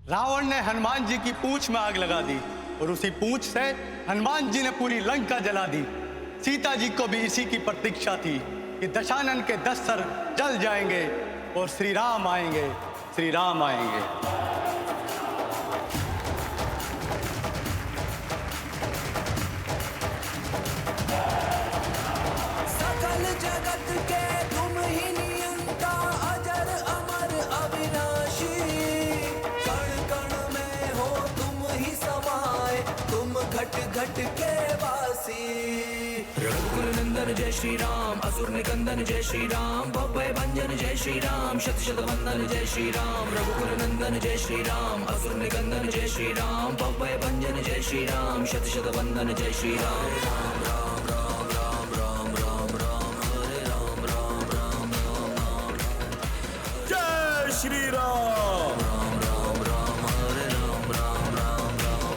रावण ने हनुमान जी की पूंछ में आग लगा दी और उसी पूंछ से हनुमान जी ने पूरी लंका जला दी। सीता जी को भी इसी की प्रतीक्षा थी कि दशानन के 10 सर जल जाएंगे और श्री राम आएंगे, श्री राम आएंगे। सकल जगत के तुम ही नियंता, अजर अमर अविनाशी, कण कण में हो तुम ही समाये, तुम घट घट के वासी। रघुकुल नंदन जय श्री राम, असुर निकंदन जय श्री राम, भव्य भंजन जय श्री राम, शत शत वंदन जय श्री राम। रघुकुल नंदन जय श्री राम, असुर निकंदन जय श्री राम, भव्य भंजन जय श्री राम, शत शत वंदन जय श्री राम। राम राम राम राम राम राम राम हरे राम राम राम राम राम जय श्री राम। राम राम राम हरे राम राम राम राम।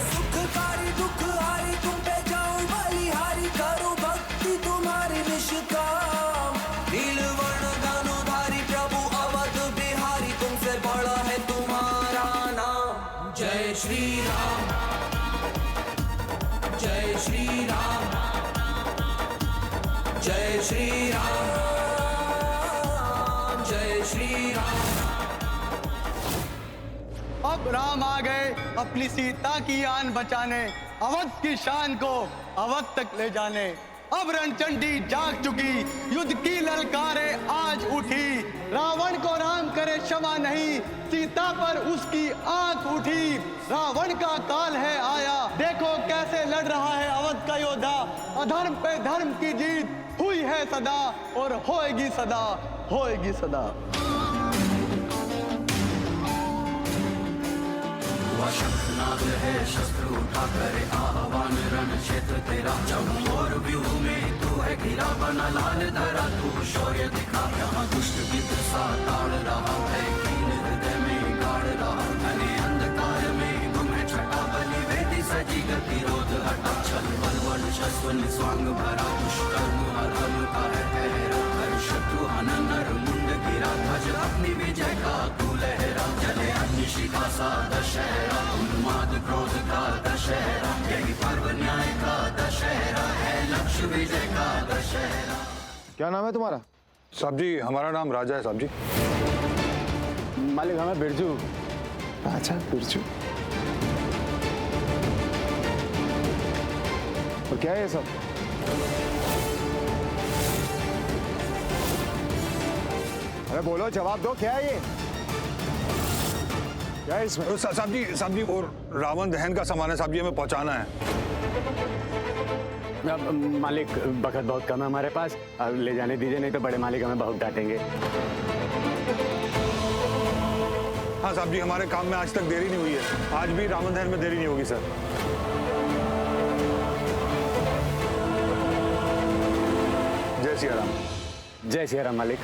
सुखकारी दुख हारी तुम पे जाऊं बलिहारी, करो भक्ति तुम्हारी निष्काम। नीलवर्ण दानोधारी प्रभु अवध बिहारी, तुमसे बड़ा है तुम्हारा नाम। जय श्री राम, जय श्री राम, जय श्री राम, जय श्री राम। अब राम आ गए अपनी सीता की आन बचाने, अवध की शान को अवध तक ले जाने। अब रणचंडी जाग चुकी, युद्ध की ललकारे आज उठी। रावण को राम करे क्षमा नहीं, सीता पर उसकी आंख उठी। रावण का काल है आया, देखो कैसे लड़ रहा है अवध का योद्धा। अधर्म पे धर्म की जीत हुई है सदा और होएगी सदा, होएगी सदा। शंखनाद है शस्त्र उठा करे आह्वान, रण क्षेत्र तेरा जब और व्यूह में तू है घिरा बना लाल धरा, तू शौर्य दिखा। यहाँ दुष्ट गिद्ध सा ताड़ रहा है, कीन हृदय में गाड़ रहा। घने अंधकार में तुम्हें छटा, बलि वेदी सजी गतिरोध हटा। छल बल बल शस्त्र निस्वांग भरा, दुष्कर्म अधर्म का है पहरा। हर शत्रु हनन नर मुंड गिरा, ध्वज अपनी विजय का तू लहरा। जले अग्निशिखा सा दशहरा, उन्माद क्रोध का दशहरा। यही पर्व न्याय का दशहरा है, लक्ष्य विजय का दशहरा। क्या नाम है तुम्हारा? साहब जी हमारा नाम राजा है साहब जी। मालिक हमें बिरजू। अच्छा बिरजू। और क्या है ये सब? अरे बोलो, जवाब दो, क्या है ये? क्या है इसमें? साहब जी और रावण दहन का सामान है साहब जी, हमें पहुंचाना है। मालिक वक्त बहुत कम है हमारे पास, अब ले जाने दीजिए, नहीं तो बड़े मालिक हमें बहुत डांटेंगे। हाँ साहब जी, हमारे काम में आज तक देरी नहीं हुई है, आज भी रावण दहन में देरी नहीं होगी सर। जय सिया राम। जय सिया राम मालिक।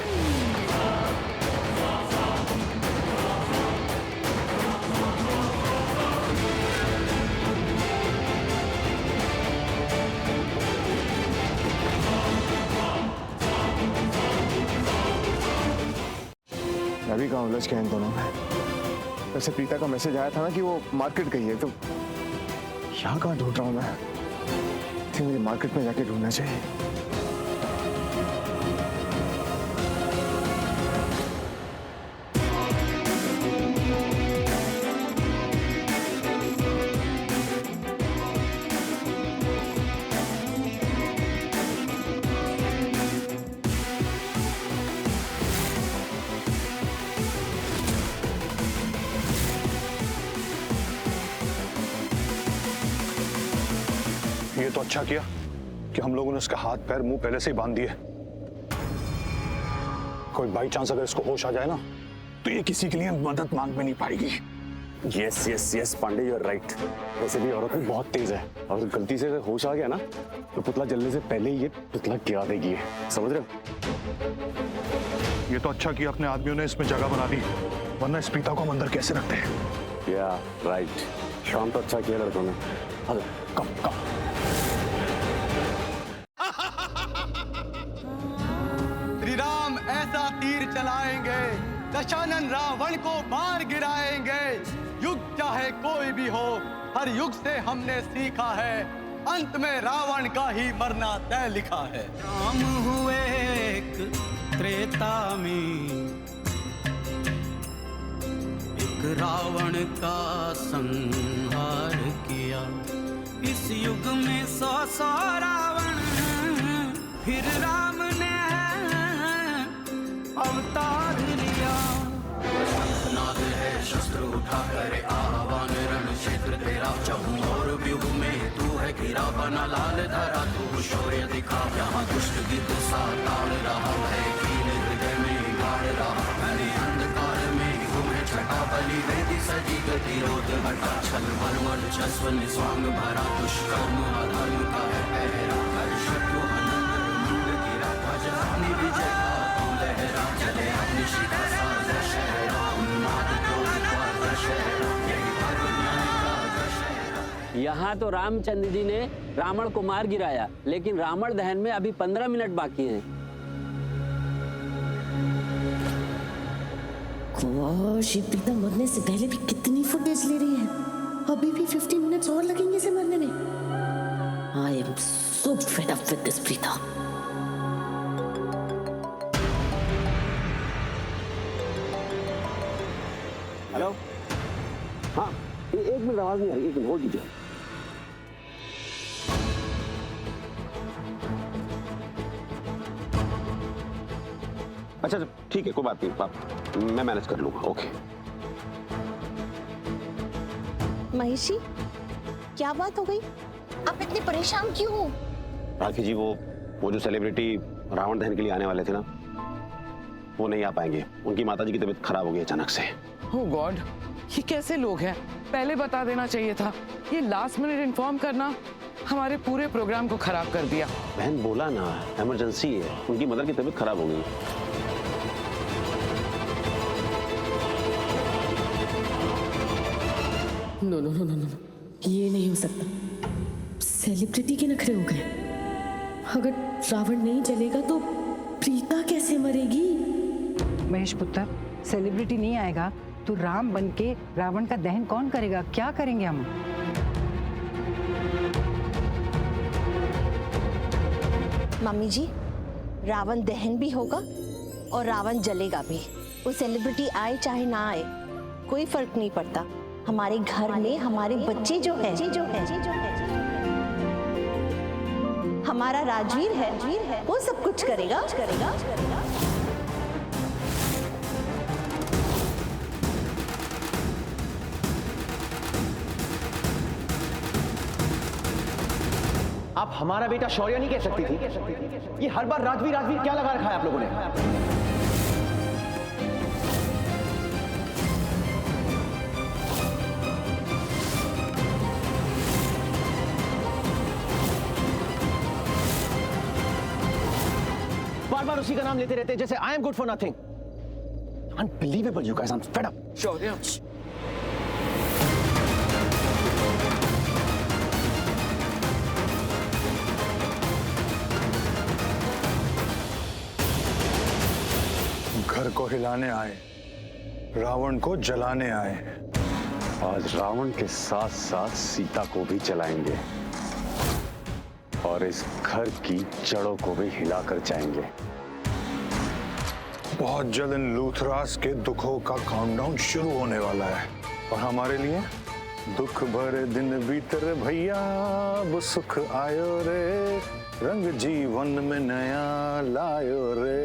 अभी कहाँ उलझ के इन दोनों में। वैसे प्रीता का मैसेज आया था ना कि वो मार्केट गई है, तो यहाँ कहाँ ढूंढ रहा हूँ मैं? थी मुझे मार्केट में जाके ढूंढना चाहिए। ये तो अच्छा किया कि हम लोगों ने उसका हाथ पैर मुंह पहले से ही बांध दिए। कोई बाई चांस अगर इसको होश आ जाए ना, तो ये किसी के लिए मदद मांग में नहीं पाएगी। Yes yes yes Pandey, you are right. वैसे भी औरत भी बहुत तेज है, और गलती से अगर होश आ गया ना, तो पुतला जलने से पहले ही ये पुतला गिरा देगी, समझ रहे हो? ये तो अच्छा किया अपने आदमियों ने इसमें जगह बना दी, वरना इस प्रीता को हम अंदर कैसे रखते हैं। या राइट, शाम तो अच्छा किया लड़कों ने। अरे कम कम। श्री राम ऐसा तीर चलाएंगे, दशानन रावण को मार गिराएंगे। कोई भी हो, हर युग से हमने सीखा है, अंत में रावण का ही मरना तय लिखा है। राम हुए एक त्रेता में, एक रावण का संहार किया। इस युग में 100 रावण, फिर राम ने अवतार लिया। नाद है शस्त्र उठा करे आह्वान, रण क्षेत्र तेरा चहु और व्यूह में तू है घिरा। बना लाल धरा तू शौर्य दिखा, यहाँ दुष्ट गिद्ध सा ताड़ रहा है, कील हृदय में गाड़ रहा। मैंने अंधकार में घूमे छटा, बलि वेदी सजी गतिरोध हटा। छल बल वर्चस्व निस्वांग भरा, दुष्कर्म अधर्म का है पहरा। हर शत्रु हनन मुंड गिरा, ध्वज अपनी विजय का तू लहरा। चले अपनी शिखा साज शहरा, उन्माद क्रोध का दशहरा, यही पर्व न्याय का दशहरा। यहाँ तो रामचंद्र जी ने रावण को मार गिराया, लेकिन रावण दहन में अभी 15 मिनट बाकी हैं। गोश, ये प्रीता मरने से पहले भी कितनी फुटेज ले रही है। अभी भी 15 मिनट्स और लगेंगे इसे मरने में। I am so fed up with this Preeta. Hello, हाँ, एक मिनट आवाज नहीं आ रही, एक मिनट होल्ड कीजिए। अच्छा ठीक है, कोई बात नहीं, मैं मैनेज कर लूंगा। ओके। महेशी, क्या बात हो गई? आप इतने परेशान क्यों हो? राखी जी, वो जो सेलिब्रिटी रावण दहन के लिए आने वाले थे ना, वो नहीं आ पाएंगे। उनकी माताजी की तबीयत खराब हो गई अचानक से। ओह गॉड, ये कैसे लोग हैं? पहले बता देना चाहिए था। ये लास्ट मिनट इन्फॉर्म करना हमारे पूरे प्रोग्राम को खराब कर दिया। बहन बोला ना, इमरजेंसी है, उनकी मदर की तबीयत खराब हो गई। No no no no no, ये नहीं हो सकता। सेलिब्रिटी के नखरे हो गए। अगर रावण नहीं जलेगा तो प्रीता कैसे मरेगी? महेश पुत्र, सेलिब्रिटी नहीं आएगा तो राम बन के रावण का दहन कौन करेगा? क्या करेंगे हम? मम्मी जी, रावण दहन भी होगा और रावण जलेगा भी। वो सेलिब्रिटी आए चाहे ना आए, कोई फर्क नहीं पड़ता। हमारे घर में हमारे बच्चे जो है, हमारा राजवीर है, वो सब कुछ करेगा। आप हमारा बेटा शौर्य नहीं कह सकती थी। ये हर बार राजवीर राजवीर क्या लगा रखा है आप लोगों ने? बार बार उसी का नाम लेते रहते हैं, जैसे I am good for nothing. Unbelievable you guys, I am fed up. Shaurya, घर को हिलाने आए, रावण को जलाने आए। आज रावण के साथ साथ सीता को भी जलाएंगे और इस घर की जड़ों को भी हिलाकर जाएंगे। बहुत जल्द इन लूथरास के दुखों का काउंटडाउन शुरू होने वाला है और हमारे लिए दुख भरे दिन बीत रे भैया, अब सुख आयो रे, रंग जीवन में नया लायो रे।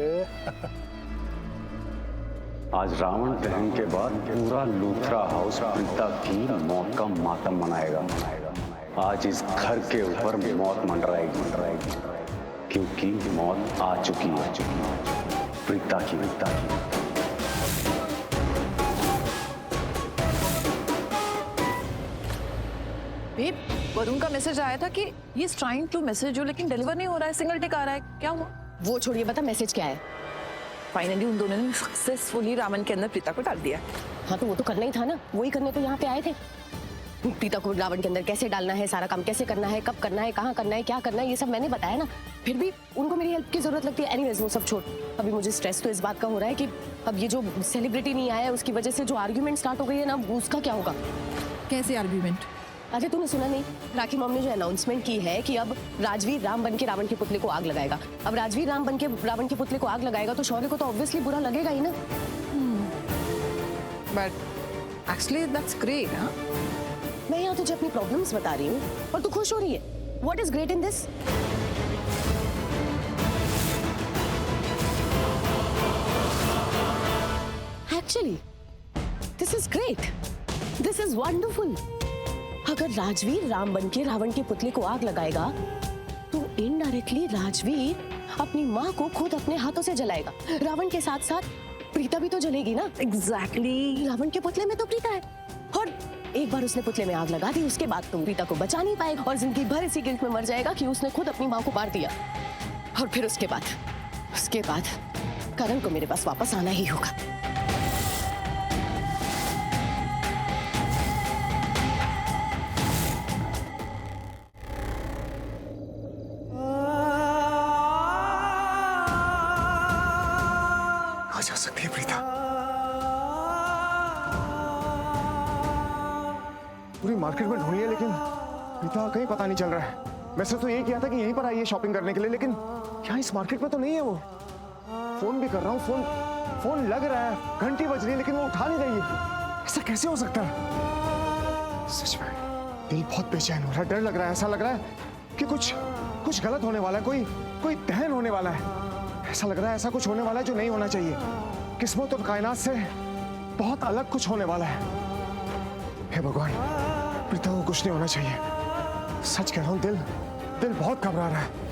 आज रावण दहन के बाद पूरा लूथरा हाउस प्रीता की मौत का मातम मनाएगा। आज इस घर के ऊपर मौत मंडराएगी, क्योंकि मौत आ चुकी है प्रीता की। वरुण का मैसेज आया था कि ये is trying to message you, लेकिन डिलीवर नहीं हो रहा है, सिंगल टिक आ रहा है। क्या हुआ? वो छोड़िए, बता मैसेज क्या है? फाइनली उन दोनों ने सक्सेसफुली रावण के अंदर प्रीता को डाल दिया। हाँ तो वो तो करना ही था ना, वही करने तो यहाँ पे आए थे। प्रीता को रावण के अंदर कैसे डालना है, सारा काम कैसे करना है, कब करना है, कहाँ करना है, क्या करना है, ये सब मैंने बताया ना। फिर भी उनको मेरी हेल्प की जरूरत लगती है। एनीवेज वो सब छोड़, अभी मुझे स्ट्रेस तो इस बात का हो रहा है कि अब ये जो सेलिब्रिटी नहीं आया है उसकी वजह से जो आर्ग्यूमेंट स्टार्ट हो गई है ना, उसका क्या होगा? कैसे आर्ग्यूमेंट? अरे तूने सुना नहीं, राखी मॉम ने जो अनाउंसमेंट की है कि अब राजवीर राम बन के रावण के पुतले को आग लगाएगा। अब राजवीर राम बन के रावण के पुतले को आग लगाएगा तो शौर्य को तो ऑब्वियसली बुरा लगेगा ही ना। But actually that's great. हाँ, मैं यहाँ तुझे अपनी प्रॉब्लम्स बता रही हूँ और तू खुश हो रही है। What is great in this? Actually this is great, this is wonderful. अगर राजवीर राम बन के रावण के पुतले को आग लगाएगा तो इनडायरेक्टली राजवीर अपनी माँ को खुद अपने हाथों से जलाएगा। रावण के साथ साथ प्रीता भी तो जलेगी ना। एग्जैक्टली। रावण के पुतले में तो प्रीता है और एक बार उसने पुतले में आग लगा दी, उसके बाद तो प्रीता को बचा नहीं पाएगा और जिंदगी भर इसी गिल्ट में मर जाएगा कि उसने खुद अपनी माँ को मार दिया। और फिर उसके बाद करण को मेरे पास वापस आना ही होगा। कहाँ जा सकती है प्रीता? पूरी मार्केट में ढूंढी है लेकिन प्रीता कहीं पता नहीं चल रहा है। वैसे तो यही किया था कि यहीं पर आई है शॉपिंग करने के लिए, लेकिन यहाँ इस मार्केट में तो नहीं है वो। फोन भी कर रहा हूँ, फोन लग रहा है, घंटी बज रही है लेकिन वो उठा नहीं रही है। ऐसा कैसे हो सकता है? सच में दिल बहुत बेचैन हो रहा है, डर लग रहा है। ऐसा लग रहा है कि कुछ गलत होने वाला है, कोई दहन होने वाला है। ऐसा लग रहा है ऐसा कुछ होने वाला है जो नहीं होना चाहिए। किस्मत और कायनात से बहुत अलग कुछ होने वाला है। हे भगवान, प्रीता को कुछ नहीं होना चाहिए। सच कह रहा हूँ, दिल बहुत घबरा रहा है।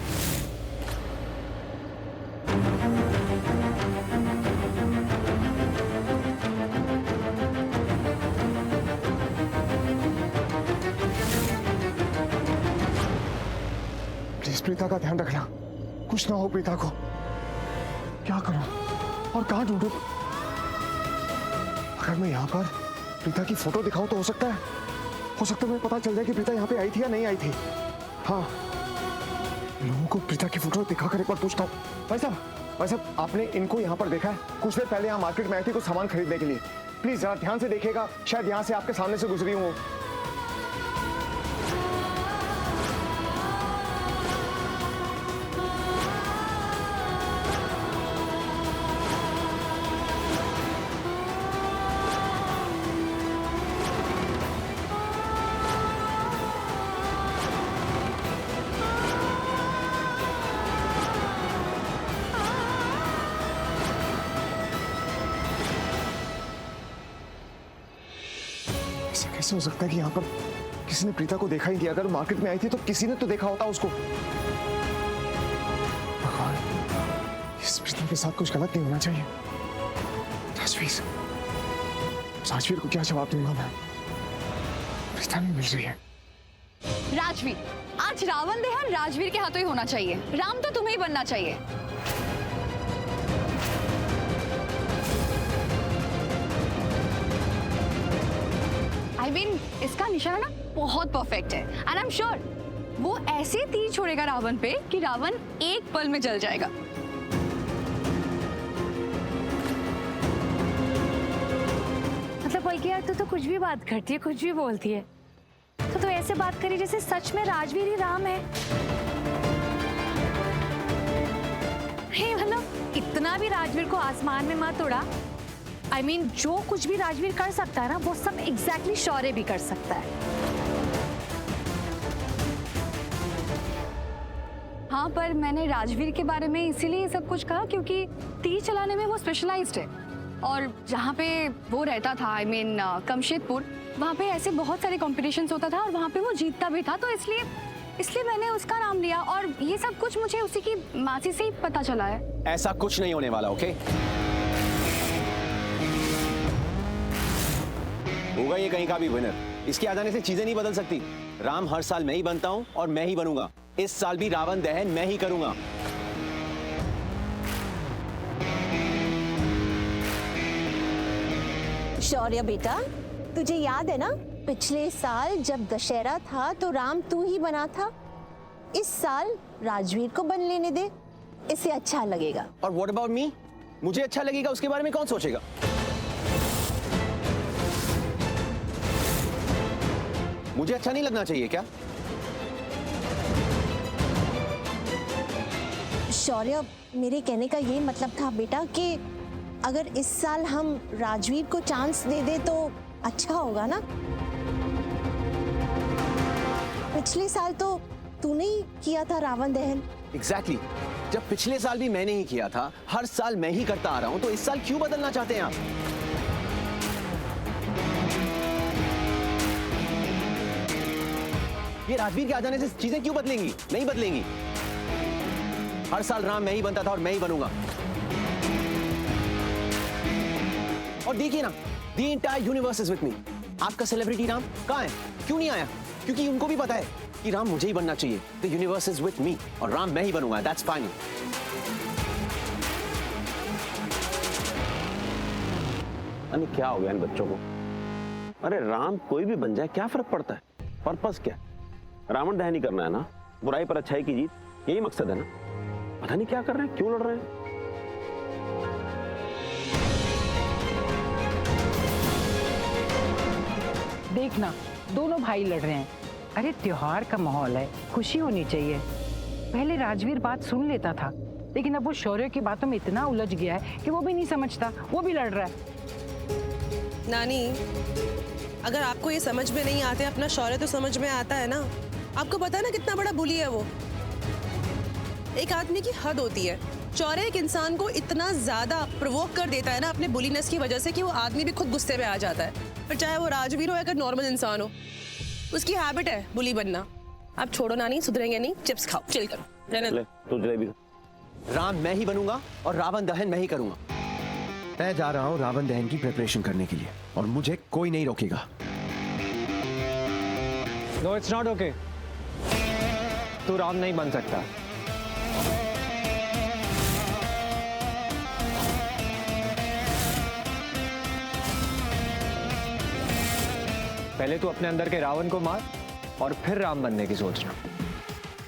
प्लीज प्रीता का ध्यान रखना, कुछ ना हो प्रीता को। क्या करूं और कहां ढूंढूं? अगर मैं यहाँ पर प्रीता की फोटो दिखाऊं तो हो सकता है मुझे पता चल जाए कि प्रीता यहाँ पे आई थी या नहीं आई थी। हाँ, लोगों को प्रीता की फोटो दिखाकर एक बार पूछता हूँ। भाई साहब, आपने इनको यहाँ पर देखा है? कुछ देर पहले यहाँ मार्केट में आई थी कुछ सामान खरीदने के लिए। प्लीज जरा ध्यान से देखिएगा, शायद यहाँ से आपके सामने से गुजरी हूँ। ऐसा कैसे हो सकता है कि यहाँ पर किसी ने प्रीता को देखा ही नहीं? अगर मार्केट में आई थी तो किसी ने तो देखा होता उसको। भगवान, इस प्रीता के साथ कुछ गलत नहीं होना चाहिए। राजवीर को क्या जवाब दूंगा मैं? प्रीता नहीं मिल रही है। राजवीर, आज रावण दहन राजवीर के हाथों ही होना चाहिए। राम तो तुम्हें ही बनना चाहिए। I mean, इसका निशाना ना बहुत परफेक्ट है एंड आई एम श्योर वो ऐसे तीर छोड़ेगा रावण पे कि रावण एक पल में जल जाएगा। मतलब बल्कि यार, तू तो कुछ भी बात करती है, कुछ भी बोलती है। तो तू ऐसे बात करी जैसे सच में राजवीर ही राम है। मतलब इतना भी राजवीर को आसमान में मत उड़ा। I mean, जो कुछ भी राजवीर कर सकता है ना, वो सब एग्जैक्टली शौर्य भी कर सकता है। हाँ, पर मैंने राजवीर के बारे में इसीलिए ये सब कुछ कहा क्योंकि तीर चलाने में वो स्पेशलाइज्ड है और जहाँ पे वो रहता था, I mean, कमशेदपुर, वहाँ पे ऐसे बहुत सारे कॉम्पिटिशन्स होता था और वहाँ पे वो जीतता भी था। तो इसलिए मैंने उसका नाम लिया और ये सब कुछ मुझे उसी की मासी से ही पता चला है। ऐसा कुछ नहीं होने वाला, ओके? होगा ये कहीं का भी विनर। इसके आ जाने से चीजें नहीं बदल सकती। राम हर साल मैं ही बनता हूं और मैं ही बनूंगा। इस साल भी रावण दहन मैं ही करूंगा। शौर्य बेटा, तुझे याद है ना, पिछले साल जब दशहरा था तो राम तू ही बना था। इस साल राजवीर को बन लेने दे, इसे अच्छा लगेगा। और व्हाट अबाउट मी? मुझे अच्छा लगेगा उसके बारे में कौन सोचेगा? मुझे अच्छा नहीं लगना चाहिए क्या? शौर्य, मेरे कहने का ये मतलब था बेटा कि अगर इस साल हम राजवीर को चांस दे दे तो अच्छा होगा ना। पिछले साल तो तूने ही किया था रावण दहन। एग्जैक्टली। जब पिछले साल भी मैंने ही किया था, हर साल मैं ही करता आ रहा हूं, तो इस साल क्यों बदलना चाहते हैं आप? ये राजवीर के आ जाने से चीजें क्यों बदलेंगी? नहीं बदलेंगी। हर साल राम मैं ही बनता था और मैं ही बनूंगा। और देखिए ना, the entire universe is with me. आपका सेलिब्रिटी राम कहाँ है? क्यों नहीं आया? क्योंकि उनको भी पता है कि राम मुझे ही बनना चाहिए। The universe is with me और राम मैं ही बनूंगा। That's fine. अरे क्या हो गया इन बच्चों को? अरे राम कोई भी बन जाए, क्या फर्क पड़ता है? पर्पस क्या? रावण दहन ही करना है ना। बुराई पर अच्छाई की जीत, यही मकसद है ना। पता नहीं क्या कर रहे हैं, क्यों लड़ रहे हैं। देखना, दोनों भाई लड़ रहे हैं। अरे त्योहार का माहौल है, खुशी होनी चाहिए। पहले राजवीर बात सुन लेता था, लेकिन अब वो शौर्य की बातों में इतना उलझ गया है कि वो भी नहीं समझता, वो भी लड़ रहा है। नानी, अगर आपको ये समझ में नहीं आते, अपना शौर्य तो समझ में आता है ना। आपको पता है ना कितना बड़ा बुली है वो। एक आदमी की हद होती है। शौर्य एक इंसान को इतना ज्यादा प्रोवोक कर देता है ना अपने बुलीनेस की वजह से कि वो आदमी भी खुद गुस्से में आ जाता है। फिर चाहे वो राजवीर हो या कोई नॉर्मल इंसान हो, उसकी हैबिट है बुली बनना। आप छोड़ो नानी, सुधरेंगे नहीं। चिप्स खाओ, चिल करो। तो जलेबी। राम मैं ही बनूंगा और रावण दहन मैं ही करूंगा। मैं जा रहा हूं रावण दहन की प्रिपरेशन करने के लिए और मुझे कोई नहीं रोकेगा। No, it's not okay. तू राम नहीं बन सकता। पहले तू अपने अंदर के रावण को मार और फिर राम बनने की सोचना।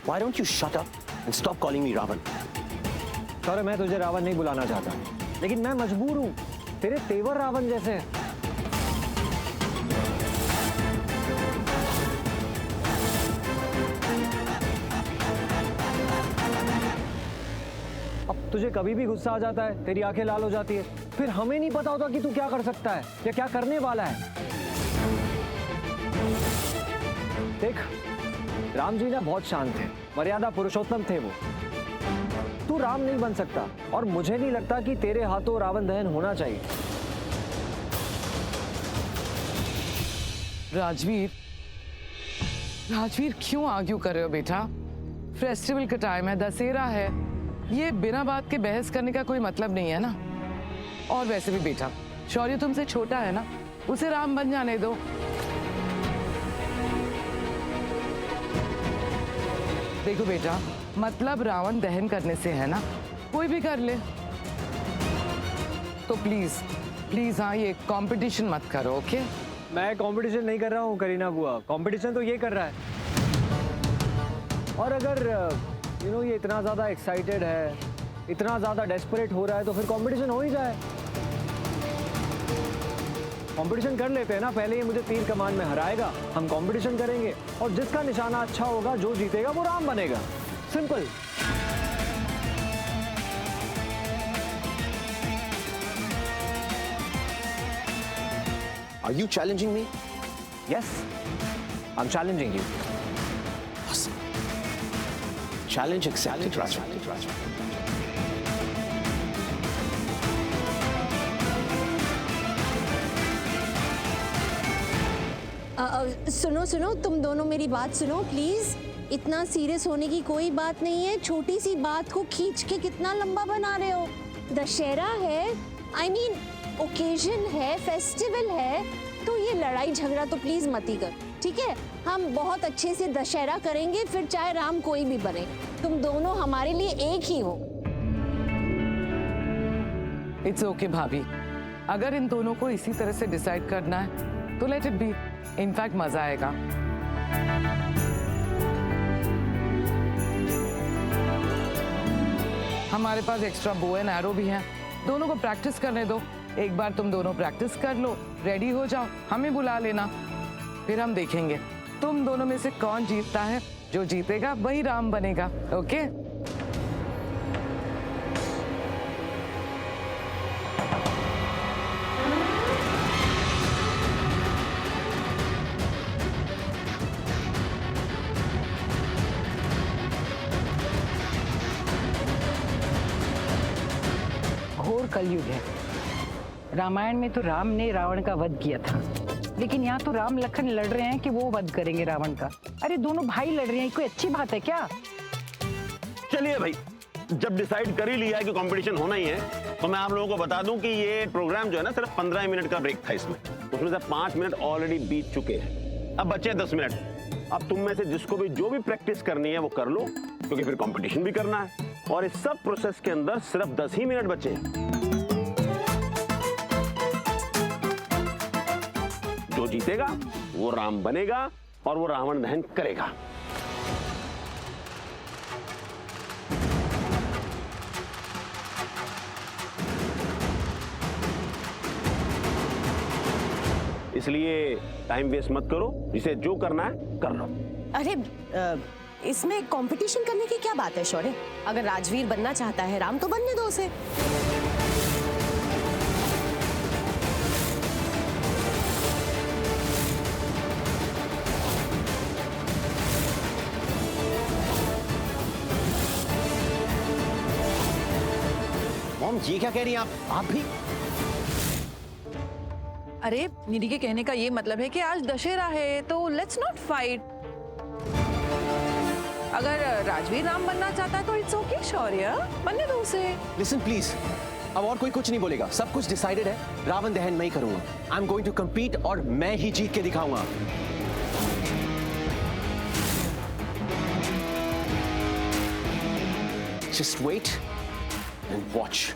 Why don't you shut up and stop calling me Ravan? Sorry, मैं तुझे रावण नहीं बुलाना चाहता, लेकिन मैं मजबूर हूं। तेरे तेवर रावण जैसे हैं। अब तुझे कभी भी गुस्सा आ जाता है, तेरी आंखें लाल हो जाती है, फिर हमें नहीं पता होता कि तू क्या कर सकता है या क्या करने वाला है। देख, राम जी ना बहुत शांत थे, मर्यादा पुरुषोत्तम थे वो। तू राम नहीं बन सकता और मुझे नहीं लगता कि तेरे हाथों रावण दहन होना चाहिए। राजवीर, राजवीर क्यों आर्ग्यू कर रहे हो बेटा? फेस्टिवल का टाइम है, दशहरा है, ये बिना बात के बहस करने का कोई मतलब नहीं है ना। और वैसे भी बेटा, शौर्य तुमसे छोटा है ना, उसे राम बन जाने दो। देखो बेटा, मतलब रावण दहन करने से है ना, कोई भी कर ले। तो प्लीज प्लीज हाँ, ये कंपटीशन मत करो, ओके? मैं कंपटीशन नहीं कर रहा हूँ करीना बुआ, कंपटीशन तो ये कर रहा है। और अगर ये इतना ज़्यादा एक्साइटेड है, इतना ज़्यादा डेस्परेट हो रहा है, तो फिर कंपटीशन हो ही जाए। कंपटीशन कर लेते हैं ना। पहले ये मुझे तीर कमान में हराएगा, हम कंपटीशन करेंगे और जिसका निशाना अच्छा होगा, जो जीतेगा वो राम बनेगा। Simple. Are you challenging me? Yes, I'm challenging you. Awesome. Challenge accepted, Rajwa. सुनो सुनो, तुम दोनों मेरी बात सुनो प्लीज। इतना सीरियस होने की कोई बात नहीं है। छोटी सी बात को खींच के कितना लंबा बना रहे हो। दशहरा है, I mean ओकेजन है, फेस्टिवल है, तो ये लड़ाई झगड़ा तो प्लीज मत ही कर, ठीक है? हम बहुत अच्छे से दशहरा करेंगे, फिर चाहे राम कोई भी बने। तुम दोनों हमारे लिए एक ही हो। इट्स ओके भाभी, अगर इन दोनों को इसी तरह से डिसाइड करना है तो लेट इट बी। इनफैक्ट मजा आएगा। हमारे पास एक्स्ट्रा बो एंड एरो भी है, दोनों को प्रैक्टिस करने दो। एक बार तुम दोनों प्रैक्टिस कर लो, रेडी हो जाओ, हमें बुला लेना, फिर हम देखेंगे तुम दोनों में से कौन जीतता है, जो जीतेगा वही राम बनेगा। ओके? घोर कलयुग है। रामायण में तो राम ने रावण का वध किया था, लेकिन यहाँ तो राम लखन लड़ रहे हैं कि वो वध करेंगे रावण का। अरे दोनों भाई लड़ रहे हैं, कोई अच्छी बात है क्या? चलिए भाई, जब डिसाइड कर ही लिया है कि कंपटीशन होना ही है, तो मैं आप लोगों को बता दूं कि ये प्रोग्राम जो है ना, सिर्फ 15 मिनट का ब्रेक था। इसमें से 5 मिनट ऑलरेडी बीत चुके हैं। अब बचे 10 मिनट। अब तुम में से जिसको भी जो भी प्रैक्टिस करनी है वो कर लो, क्योंकि फिर कंपटीशन भी करना है। और इस सब प्रोसेस के अंदर सिर्फ 10 ही मिनट बचे हैं। जो जीतेगा वो राम बनेगा और वो रावण दहन करेगा। इसलिए टाइम वेस्ट मत करो, जिसे जो करना है कर लो। अरे इसमें कंपटीशन करने की क्या बात है शौर्य? अगर राजवीर बनना चाहता है राम, तो बनने दो उसे। मॉम, ये क्या कह रही हैं आप भी? अरे निधि के कहने का ये मतलब है कि आज दशहरा है, तो लेट्स नॉट फाइट। अगर राजवीर राम बनना चाहता है तो इट्स ओके शौर्य, बनने दो उसे। लिसन प्लीज, अब और कोई कुछ नहीं बोलेगा, सब कुछ डिसाइडेड है। रावण दहन मैं ही करूंगा। I am going to compete और मैं ही जीत के दिखाऊंगा। Just wait and watch.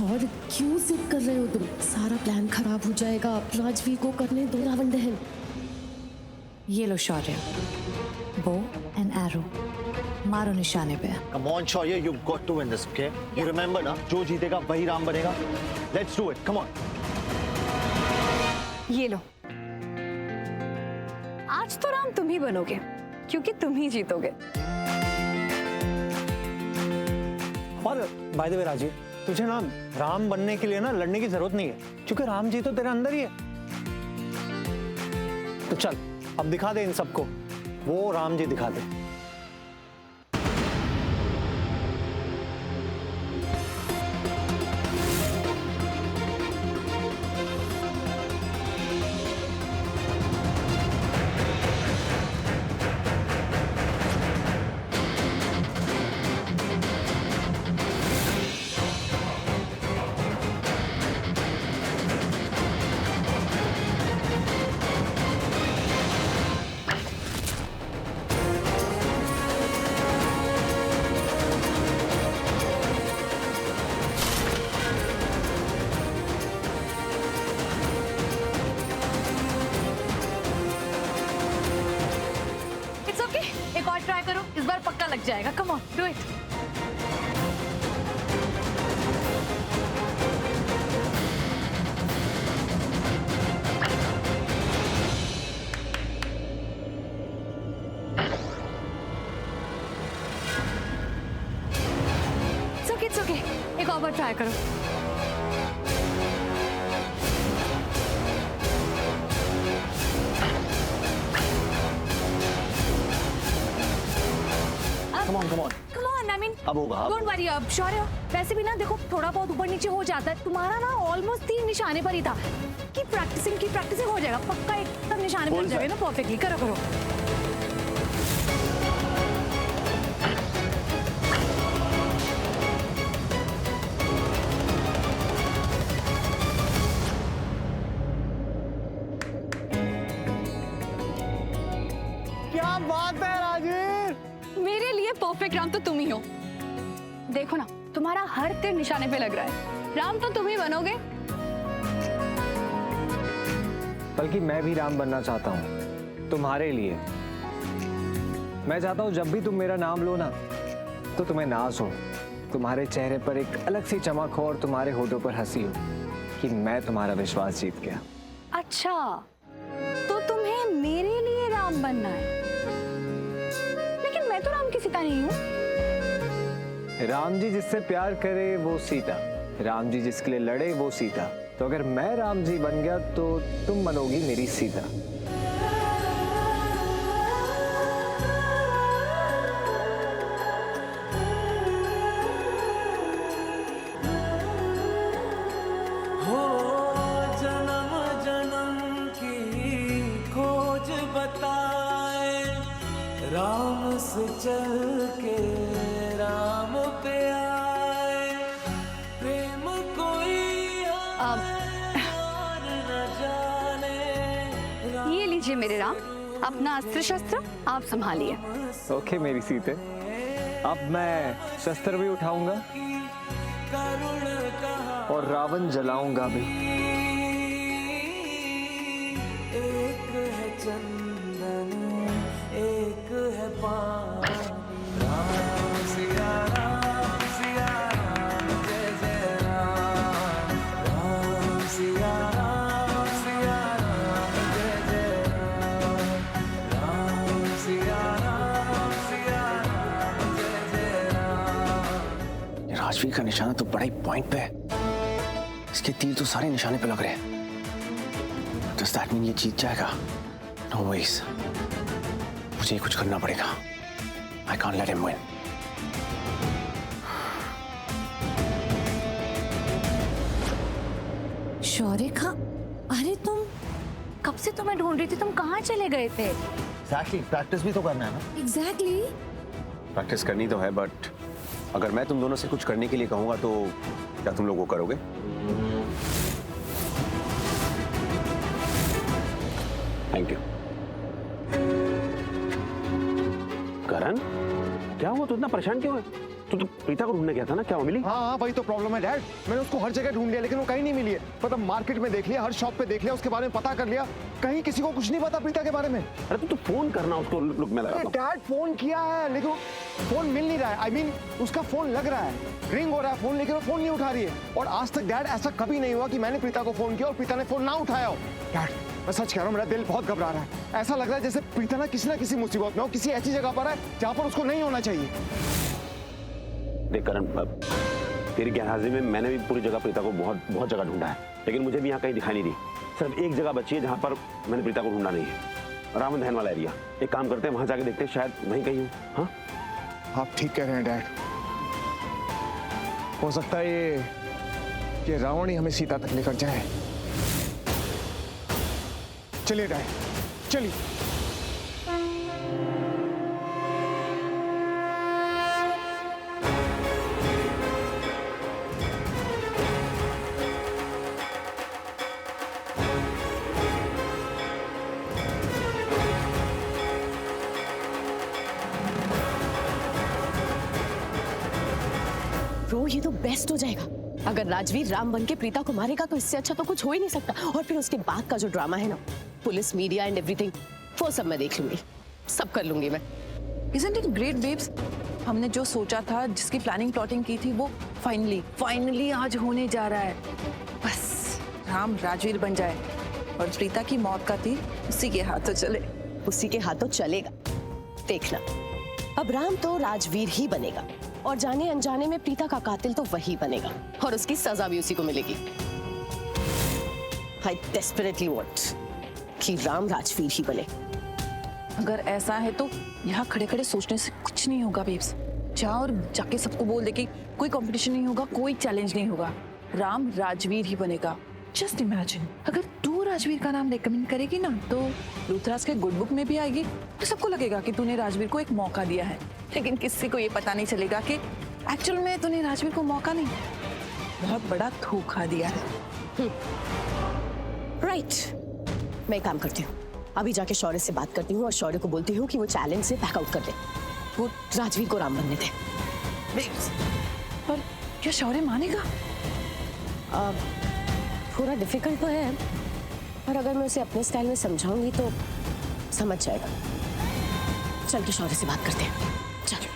और क्यों जिद कर रहे हो तुम? सारा प्लान खराब हो जाएगा। राजवीर को करने दो रावण दहन। ये लो शौर्य, बो एंड एरो, मारो निशाने पे। Come on, Shaurya, you've got to win this, okay? You remember ना, जो जीतेगा वही राम बनेगा। Let's do it, come on. ये लो, आज तो राम तुम ही बनोगे, क्योंकि तुम ही जीतोगे। और बाय द वे राजीव, तुझे ना राम बनने के लिए ना लड़ने की जरूरत नहीं है, क्योंकि राम जी तो तेरे अंदर ही है। तो चल अब दिखा दे इन सबको, वो राम जी दिखा दे। एक और ट्राई करो, इस बार पक्का लग जाएगा। Come on, do it. It's okay, एक और बार ट्राई करो। Come on. Come on, I mean, अब होगा। Don't worry, अब शौर्य, वैसे भी ना देखो थोड़ा बहुत ऊपर नीचे हो जाता है। तुम्हारा ना ऑलमोस्ट 3 निशाने पर ही था। की प्रैक्टिसिंग हो जाएगा, पक्का एकदम निशाने पर जाएगा ना परफेक्टली। करो करो। क्या बात है राजीव, मेरे लिए परफेक्ट राम तो तुम ही हो। देखो ना, तुम्हारा हर तीर निशाने पे लग रहा है। राम तो तुम ही बनोगे। बल्कि मैं भी राम बनना चाहता हूँ तुम्हारे लिए। मैं चाहता हूँ जब भी तुम मेरा नाम लो ना तो तुम्हें नाज हो, तुम्हारे चेहरे पर एक अलग सी चमक हो और तुम्हारे होठों पर हंसी हो कि मैं तुम्हारा विश्वास जीत गया। अच्छा, तो तुम्हें मेरे लिए राम बनना है, लेकिन मैं तो राम की सीता नहीं हूँ। राम जी जिससे प्यार करे वो सीता, राम जी जिसके लिए लड़े वो सीता। तो अगर मैं राम जी बन गया तो तुम बनोगी मेरी सीता। हो जन्म जन्म की खोज बताए, राम से चल के राम पे आए, प्रेम कोई और न जाने। ये लीजिए मेरे राम, अपना अस्त्र शस्त्र आप संभालिए। ओके मेरी सीते, अब मैं शस्त्र भी उठाऊंगा और रावण जलाऊंगा भी। एक है चंदन, एक है पान, राम सिया राम, जय जय राम, राम सिया राम, जय जय राम, राम सिया राम, जय जय राम। राजवीर का निशाना तो बड़ा ही पॉइंट पे है, इसके तीर तो सारे निशाने पे लग रहे हैं। Does that mean ये जीत जाएगा? No ways. मुझे कुछ करना पड़ेगा। I can't let him win. शौर्य का, अरे तुम कब से तुम्हें ढूंढ रही थी, तुम कहाँ चले गए थे? Exactly, प्रैक्टिस भी तो करना है ना। एग्जैक्टली। प्रैक्टिस करनी तो है, बट अगर मैं तुम दोनों से कुछ करने के लिए कहूंगा तो क्या तुम लोग वो करोगे? Thank you. करण, क्या हुआ? तू इतना परेशान क्यों है? तू तो प्रीता को ढूंढने गया था ना, क्या वो मिली? हाँ, वही तो प्रॉब्लम है डैड। मैंने उसको हर जगह ढूंढ लिया लेकिन वो कहीं नहीं मिली है। मतलब मार्केट में देख लिया, हर शॉप पे देख लिया, उसके बारे में पता कर लिया, कहीं किसी को कुछ नहीं पता प्रीता के बारे में। अरे तू फोन करना उसको। लुक मैं लगाता हूं। डैड फोन किया है लेकिन फोन मिल नहीं रहा है। I mean, उसका फोन लग रहा है, रिंग हो रहा है फोन, लेकिन वो फोन नहीं उठा रही है। और आज तक डैड ऐसा कभी नहीं हुआ कि मैंने प्रीता को फोन किया और प्रीता ने फोन ना उठाया हो। डैड मैं सच कह रहा हूँ, मेरा दिल बहुत घबरा रहा है। ऐसा लग रहा है जैसे प्रीता ना किसी मुसीबत में हो, किसी ऐसी जगह पर है जहाँ पर उसको नहीं होना चाहिए। देख करण, तेरी गैरहाजिरी में मैंने भी पूरी जगह प्रीता को बहुत जगह ढूंढा है, लेकिन मुझे भी यहाँ कहीं दिखाई नहीं दी। सिर्फ एक जगह बची है जहाँ पर मैंने प्रीता को ढूंढा नहीं है, रावण दहन वाला एरिया। एक काम करते हैं, वहां जाके देखते हैं, शायद वहीं कहीं हो। हाँ, आप ठीक कह रहे हैं डैड। हो सकता है ये रावण ही हमें सीता तक लेकर जाए। चलिए डैड, चलिए। ब्रो, ये तो बेस्ट हो जाएगा। अगर राजवीर राम बन के प्रीता को मारेगा तो इससे अच्छा तो कुछ हो ही नहीं सकता। और फिर उसके बाद का जो ड्रामा है ना, पुलिस, मीडिया एंड एवरीथिंग, वो सब मैं देख लूंगी, सब कर लूंगी मैं। Isn't it great, babes? हमने जो सोचा था, जिसकी प्लानिंग प्लॉटिंग की थी, वो फाइनली आज होने जा रहा है। बस राम राजवीर बन जाए और प्रीता की मौत का तीर उसी के हाथों चले। उसी के हाथों चलेगा, देखना। अब राम तो राजवीर ही बनेगा और जाने अनजाने में प्रीता का कातिल तो वही बनेगा और उसकी सजा भी उसी को मिलेगी। I desperately want कि राम राजवीर ही बने। अगर ऐसा है तो यहाँ खड़े खड़े सोचने से कुछ नहीं होगा बेब्स। जा और जाके सबको बोल दे कि कोई कंपटीशन नहीं होगा, कोई चैलेंज नहीं होगा, राम राजवीर ही बनेगा। जस्ट इमेजिन, अगर तू राजवीर का नाम रेकमेंड करेगी ना तो लूथरास के गुड बुक में भी आएगी, तो सबको लगेगा कि तूने राजवीर को एक मौका दिया है। लेकिन किसी को ये पता नहीं चलेगा कि एक्चुअल में तूने राजवीर को मौका नहीं, बहुत बड़ा धोखा दिया है। राइट, मैं काम करती हूँ, अभी जाके शौर्य से बात करती हूँ और शौर्य को बोलती हूँ कि वो चैलेंज से बैकआउट कर दे, वो राजवीर को राम बनने दे। पर क्या शौर्य मानेगा? थोड़ा डिफिकल्ट तो है, पर अगर मैं उसे अपने स्टाइल में समझाऊंगी तो समझ जाएगा। चल तो शौर्य से बात करते हैं, चल।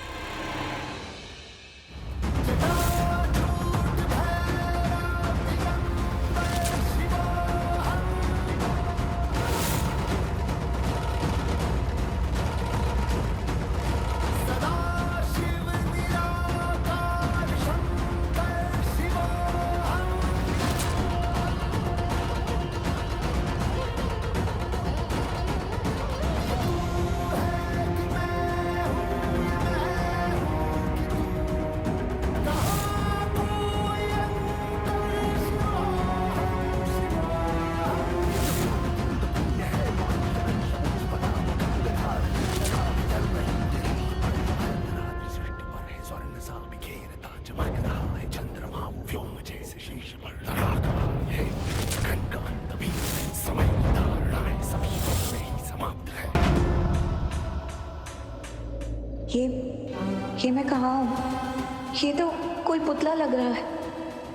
ये मैं कहाँ हूँ? ये तो कोई पुतला लग रहा है,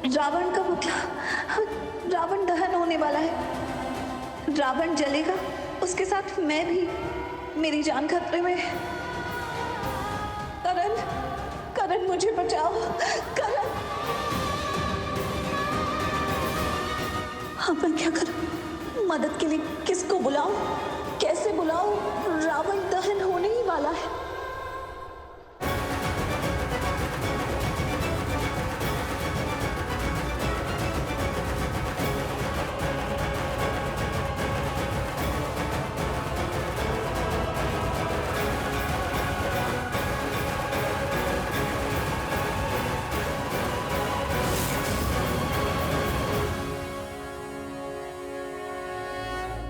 रावण का पुतला। रावण दहन होने वाला है, रावण जलेगा, उसके साथ मैं भी। मेरी जान खतरे में है। करण, करण मुझे बचाओ, करण। हाँ, मैं क्या करूं? मदद के लिए किसको बुलाऊं? कैसे बुलाऊं? रावण दहन होने ही वाला है।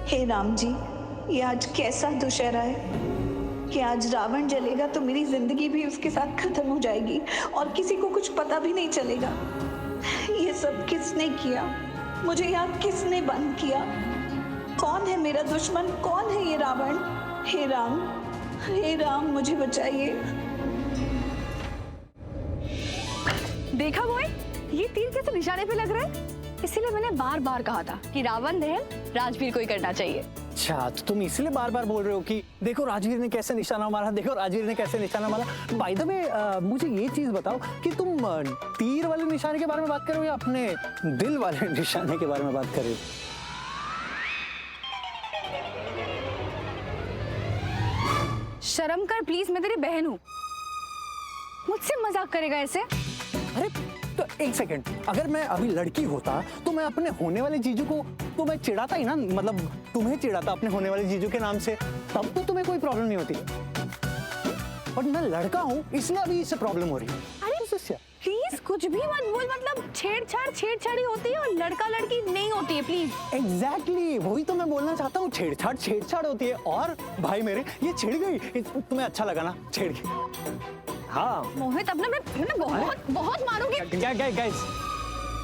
हे राम जी, ये आज कैसा दुशहरा है कि आज रावण जलेगा तो मेरी जिंदगी भी उसके साथ खत्म हो जाएगी और किसी को कुछ पता भी नहीं चलेगा। ये सब किसने किया? मुझे यहाँ किसने बंद किया? कौन है मेरा दुश्मन? कौन है ये रावण? हे राम, मुझे बचाइए। देखा मोए, ये तीर कैसे निशाने पे लग रहा है? इसीलिए मैंने बार बार कहा था कि रावण दहन राजवीर को ही करना चाहिए। अच्छा, तो तुम इसलिए बार बार बोल रहे हो कि देखो राजवीर ने कैसे निशाना मारा, देखो राजवीर ने कैसे निशाना मारा। बाय द वे, मुझे ये चीज बताओ कि तुम तीर वाले निशाने के बारे में बात कर रहे हो या अपने दिल वाले निशाने के बारे में बात कर रहे हो? शर्म कर प्लीज, मैं तेरी बहन हूँ। मुझसे मजाक करेगा ऐसे? अरे तो एक सेकंड, अगर मैं अभी लड़की होता तो मैं अपने होने वाले जीजू को तो मैं चिढ़ाता ही ना, मतलब तुम्हें चिढ़ाता अपने होने वाले जीजू के नाम से, तब तो तुम्हें कोई प्रॉब्लम नहीं होती। और मैं लड़का हूँ इसलिए अभी इससे प्रॉब्लम हो रही है। अरे प्लीज कुछ भी मत बोल, मतलब छेड़छाड़ी होती है और लड़का लड़की नहीं होती है, प्लीज। एग्जैक्टली, वही तो मैं बोलना चाहता हूँ, छेड़छाड़ होती है। और भाई मेरे, ये छिड़ गई, तुम्हें अच्छा लगा ना छेड़ के? हाँ मोहित, अब ना मैं बहुत मारूंगी। गाइस,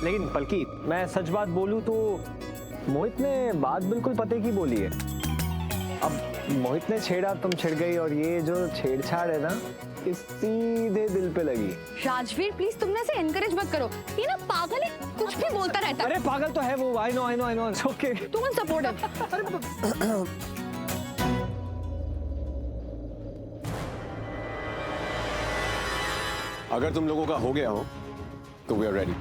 लेकिन बल्कि मैं सच बात बोलूं तो मोहित ने बात बिल्कुल पते की बोली है। अब मोहित ने छेड़ा, तुम छिड़ गई, और ये जो छेड़छाड़ है ना, ये सीधे दिल पे लगी। राजवीर प्लीज, तुमने ऐसे एनकरेज मत करो। ये ना पागल है, कुछ भी बोलता रहता है। अरे पागल तो है वो, आई नो, इट्स ओके। तुम सपोर्ट। अगर तुम लोगों का हो गया हो तो we are ready.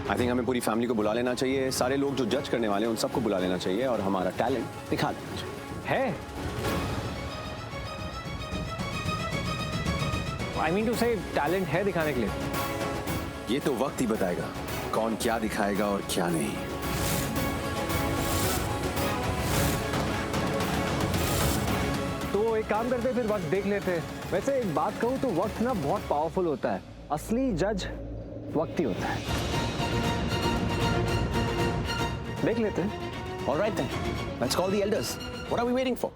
I think हमें पूरी फैमिली को बुला लेना चाहिए, सारे लोग जो जज करने वाले हैं उन सबको बुला लेना चाहिए और हमारा टैलेंट दिखा देना चाहिए। है, आई मीन टू से टैलेंट है दिखाने के लिए। ये तो वक्त ही बताएगा कौन क्या दिखाएगा और क्या नहीं। तो एक काम करते, फिर वक्त देख लेते। वैसे एक बात कहूँ तो वक्त ना बहुत पावरफुल होता है, असली जज वक्त ही होता है। देख लेते हैं। Alright then, let's call the elders. What are we waiting for?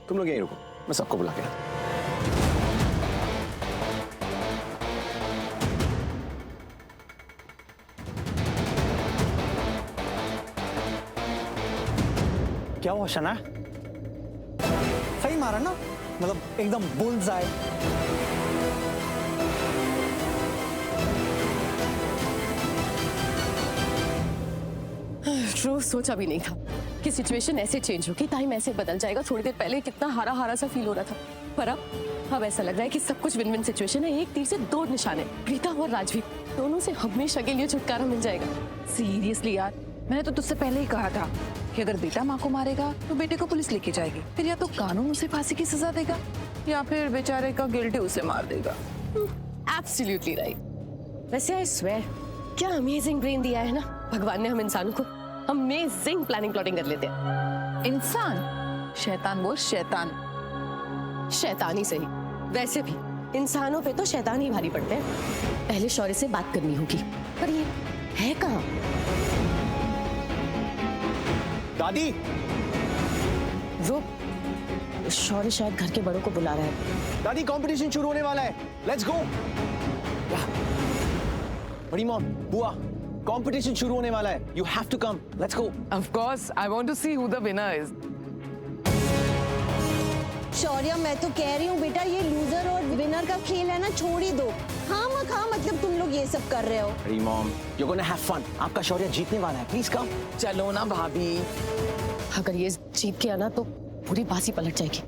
तुम लोग यहीं रुको, मैं सबको बुला के आता हूं। क्या हुआ शना? सही मारा ना, मतलब एकदम बुल्सआई। रोज सोचा भी नहीं था कि सिचुएशन ऐसे चेंज होगी, टाइम ऐसे बदल जाएगा। थोड़ी देर पहले कितना हारा हारा सा फील हो रहा था, पर अब ऐसा लग रहा है कि सब कुछ विन विन सिचुएशन है। एक तीर से दो निशाने, प्रीता और राजवीर दोनों से हमेशा के लिए छुटकारा मिल जाएगा। सीरियसली यार, मैंने तो तुझसे पहले ही कहा था कि अगर बेटा माँ को मारेगा तो बेटे को पुलिस लेके जाएगी, फिर या तो कानून उसे फांसी की सजा देगा या फिर बेचारे का गिल्टी उसे मार देगा। Absolutely right. वैसे आई स्वेयर, क्या अमेजिंग ब्रेन दिया है ना भगवान ने हम इंसानों को। अमेजिंग प्लानिंग प्लॉटिंग कर लेते हैं। इंसान? शैतान बोल, शैतान। शैतान ही सही, वैसे भी इंसानों पे तो शैतान ही भारी पड़ते हैं। पहले शौर्य से बात करनी होगी, पर ये है कहाँ? दादी, वो शौर्य शायद घर के बड़ों को बुला रहा है। दादी कंपटीशन शुरू होने वाला है, लेट्स गो। बड़ी मॉम, बुआ, कंपटीशन शुरू होने वाला है, you have to come, let's go. Of course, I want to see who the winner is. Shaurya, मैं तो कह रही हूँ बेटा, ये लूजर और विनर का खेल है ना, छोड़ ही दो। हाँ मतलब तुम लोग ये सब कर रहे हो। बड़ी mom, you gonna have fun, आपका शौर्य जीतने वाला है, प्लीज कम। चलो ना भाभी, अगर ये जीत गया ना तो पूरी बासी पलट जाएगी।